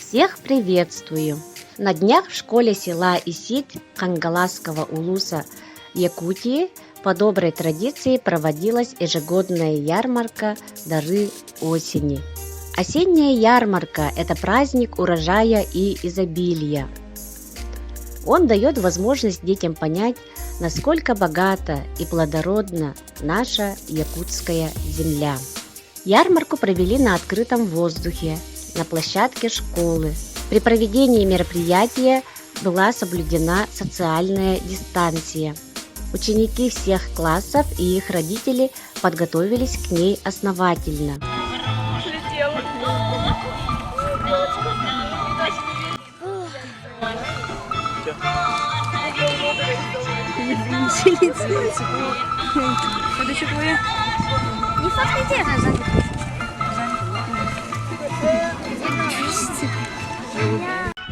Всех приветствую! На днях в школе села Исить Кангаласского улуса Якутии по доброй традиции проводилась ежегодная ярмарка «Дары осени». Осенняя ярмарка – это праздник урожая и изобилия. Он дает возможность детям понять, насколько богата и плодородна наша якутская земля. Ярмарку провели на открытом воздухе, на площадке школы. При проведении мероприятия была соблюдена социальная дистанция. Ученики всех классов и их родители подготовились к ней основательно.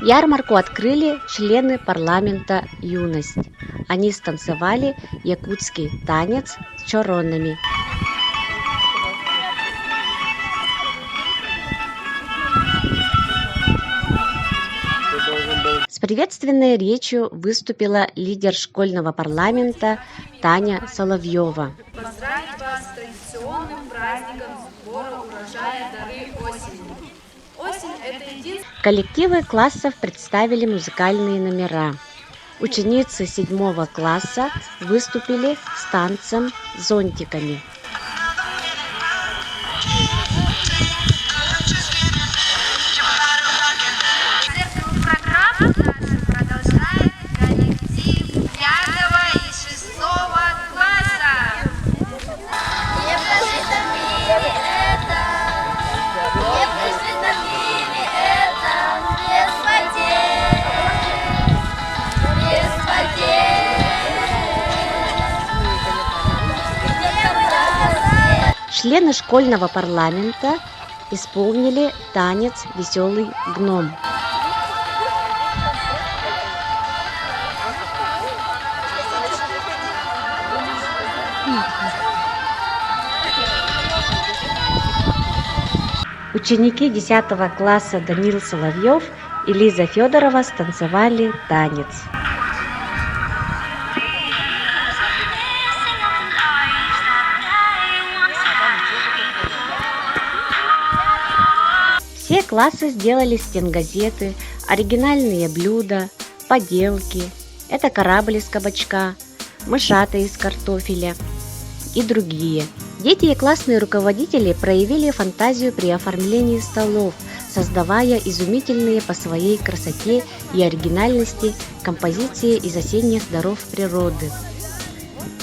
Ярмарку открыли члены парламента «Юность». Они станцевали якутский танец с чоронами. С приветственной речью выступила лидер школьного парламента Таня Соловьева. Поздравить вас с традиционным праздником сбора урожая «Дары осени». Осень – это единственное... Коллективы классов представили музыкальные номера. Ученицы 7 класса выступили с танцем с зонтиками. Программу продолжает коллектив 5 и 6 класса. Не прожито в мире это, не прожито в мире это, без потерь, без потерь. Члены школьного парламента исполнили танец «Веселый гном». Ученики 10 класса Данил Соловьев и Лиза Федорова станцевали танец. Все классы сделали стенгазеты, оригинальные блюда, поделки. Это корабль из кабачка, мышата из картофеля и другие. Дети и классные руководители проявили фантазию при оформлении столов, создавая изумительные по своей красоте и оригинальности композиции из осенних даров природы.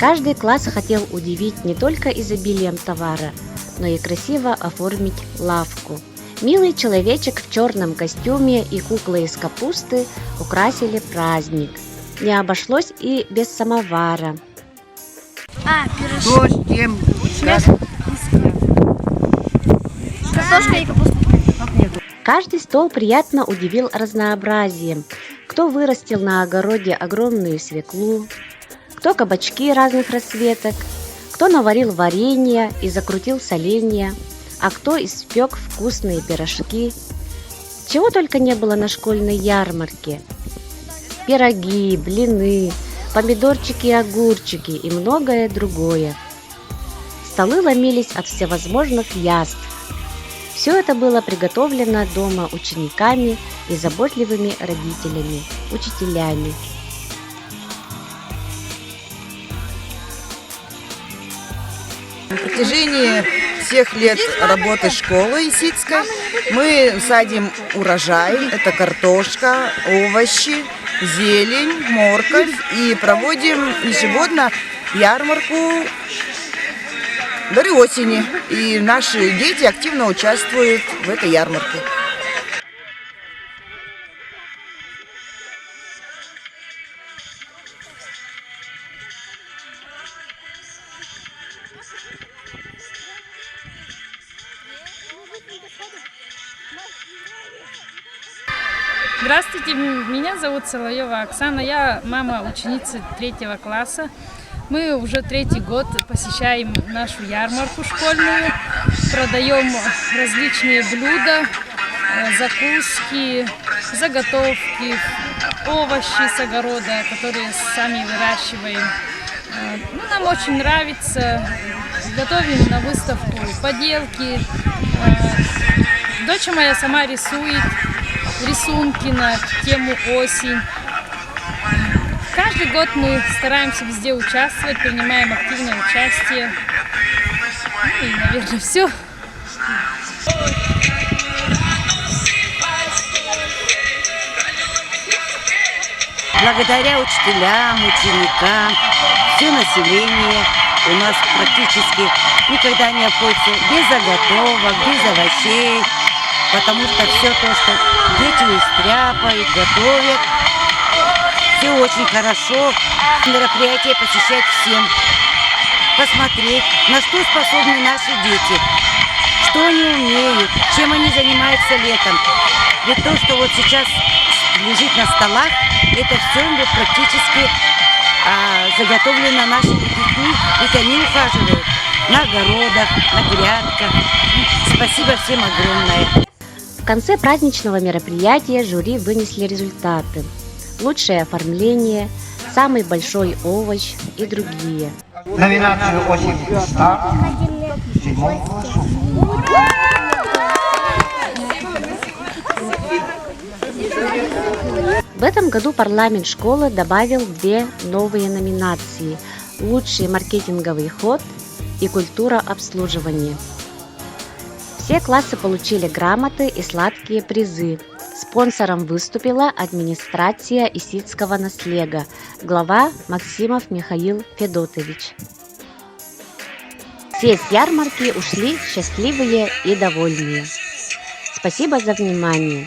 Каждый класс хотел удивить не только изобилием товара, но и красиво оформить лавку. Милый человечек в черном костюме и кукла из капусты украсили праздник. Не обошлось и без самовара. Пирожки. Картошка и капуста. Каждый стол приятно удивил разнообразием. Кто вырастил на огороде огромную свеклу, кто кабачки разных расцветок, кто наварил варенье и закрутил соленья, а кто испек вкусные пирожки. Чего только не было на школьной ярмарке. Пироги, блины, помидорчики и огурчики и многое другое. Столы ломились от всевозможных яств. Все это было приготовлено дома учениками и заботливыми родителями, учителями. На протяжении всех лет работы школы Иситской мы садим урожай, это картошка, овощи, зелень, морковь, и проводим ежегодно ярмарку «Дары осени». И наши дети активно участвуют в этой ярмарке. Здравствуйте, меня зовут Соловьева Оксана, я мама ученицы 3 класса. Мы уже 3-й год посещаем нашу ярмарку школьную, продаем различные блюда, закуски, заготовки, овощи с огорода, которые сами выращиваем. Ну, нам очень нравится. Готовим на выставку поделки. Дочь моя сама рисует рисунки на тему осень. Каждый год мы стараемся везде участвовать, принимаем активное участие. Ну и, наверное, все. Благодаря учителям, ученикам, все население у нас практически никогда не обходится без заготовок, без овощей, потому что все то, что дети стряпают, готовят, все очень хорошо. Мероприятие посещать всем, посмотреть, на что способны наши дети, что они умеют, чем они занимаются летом. Ведь то, что вот сейчас лежит на столах, это все вот практически заготовлено нашими детьми, ведь они ухаживают на огородах, на грядках. Спасибо всем огромное. В конце праздничного мероприятия жюри вынесли результаты. Лучшее оформление, самый большой овощ и другие. Номинацию «Осень старт» 7 классу. В этом году парламент школы добавил 2 новые номинации – «Лучший маркетинговый ход» и «Культура обслуживания». Все классы получили грамоты и сладкие призы. Спонсором выступила администрация Исидского наслега, глава Максимов Михаил Федотович. Все с ярмарки ушли счастливые и довольные. Спасибо за внимание.